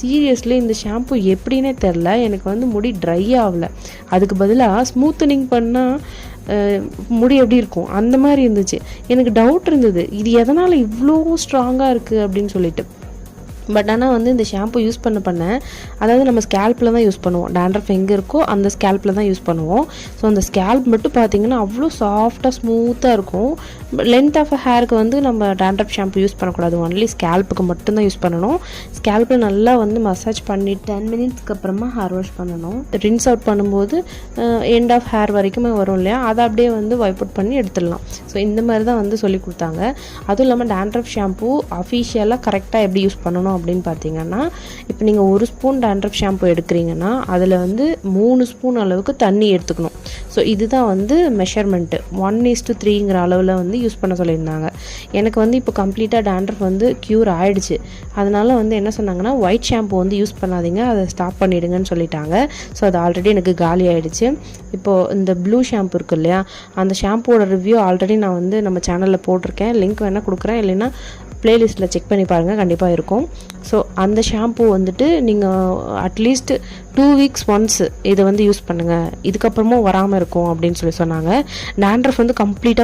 Seriously இந்த shampoo எப்படின்னே தெரில, எனக்கு வந்து முடி ட்ரை ஆகலை. அதுக்கு பதிலாக ஸ்மூத்தனிங் பண்ணால் முடி எப்படி இருக்கும் அந்த மாதிரி இருந்துச்சு. எனக்கு டவுட் இருந்தது, இது எதனால் இவ்வளோ ஸ்ட்ராங்காக இருக்குது அப்படின்னு சொல்லிட்டு. பட் ஆனால் வந்து இந்த ஷாம்பு யூஸ் பண்ண அதாவது நம்ம ஸ்கேல்பில் தான் யூஸ் பண்ணுவோம். டேண்ட்ரஃப் எங்கே இருக்கோ அந்த ஸ்கேல்பில் தான் யூஸ் பண்ணுவோம். ஸோ அந்த ஸ்கேல்ப் மட்டும் பார்த்திங்கன்னா அவ்வளோ சாஃப்டாக ஸ்மூத்தாக இருக்கும். லென்த் ஆஃப் ஹேருக்கு வந்து நம்ம டேண்ட்ரஃப் ஷாம்பு யூஸ் பண்ணக்கூடாது, ஒன்லி ஸ்கேல்ப்புக்கு மட்டும்தான் யூஸ் பண்ணணும். ஸ்கேல்பில் நல்லா வந்து மசாஜ் பண்ணி 10 மினிட்ஸ்க்கு அப்புறமா ஹேர் வாஷ் பண்ணணும். ரின்ஸ் அவுட் பண்ணும்போது எண்ட் ஆஃப் ஹேர் வரைக்குமே வரும் இல்லையா, அதை அப்படியே வந்து வைப் அவுட் பண்ணி எடுத்துடலாம். ஸோ இந்த மாதிரி தான் வந்து சொல்லி கொடுத்தாங்க. அதுவும் இல்லாமல் டேண்ட்ரஃப் ஷாம்பு அஃபிஷியலாக கரெக்டாக எப்படி யூஸ் பண்ணணும் அப்படின்னு பார்த்தீங்கன்னா, இப்போ நீங்கள் 1 ஸ்பூன் டேண்ட்ரஃப் ஷாம்பு எடுக்கிறீங்கன்னா அதில் வந்து 3 ஸ்பூன் அளவுக்கு தண்ணி எடுத்துக்கணும். ஸோ இதுதான் வந்து மெஷர்மெண்ட்டு. 1:3ங்கிற அளவில் வந்து யூஸ் பண்ண சொல்லியிருந்தாங்க. எனக்கு வந்து இப்போ கம்ப்ளீட்டாக டேண்ட்ரஃப் வந்து க்யூர் ஆகிடுச்சு. அதனால வந்து என்ன சொன்னாங்கன்னா, ஒயிட் ஷாம்பு வந்து யூஸ் பண்ணாதீங்க, அதை ஸ்டாப் பண்ணிவிடுங்கன்னு சொல்லிட்டாங்க. ஸோ அது ஆல்ரெடி எனக்கு காலி ஆகிடுச்சு. இப்போது இந்த ப்ளூ ஷாம்பு இருக்குது இல்லையா, அந்த ஷாம்புவோட ரிவ்யூ ஆல்ரெடி நான் வந்து நம்ம சேனலில் போட்டிருக்கேன். லிங்க் வேணால் கொடுக்குறேன், இல்லைன்னா ப்ளேலிஸ்ட்டில் செக் பண்ணி பாருங்கள், கண்டிப்பாக இருக்கும். ஸோ அந்த ஷாம்பு வந்துட்டு நீங்கள் அட்லீஸ்ட் 2 வீக்ஸ் ஒன்ஸ் இதை வந்து யூஸ் பண்ணுங்கள், இதுக்கப்புறமும் வராமல் இருக்கும் அப்படின்னு சொல்லி சொன்னாங்க. டேண்ட்ரஃப் வந்து கம்ப்ளீட்டாக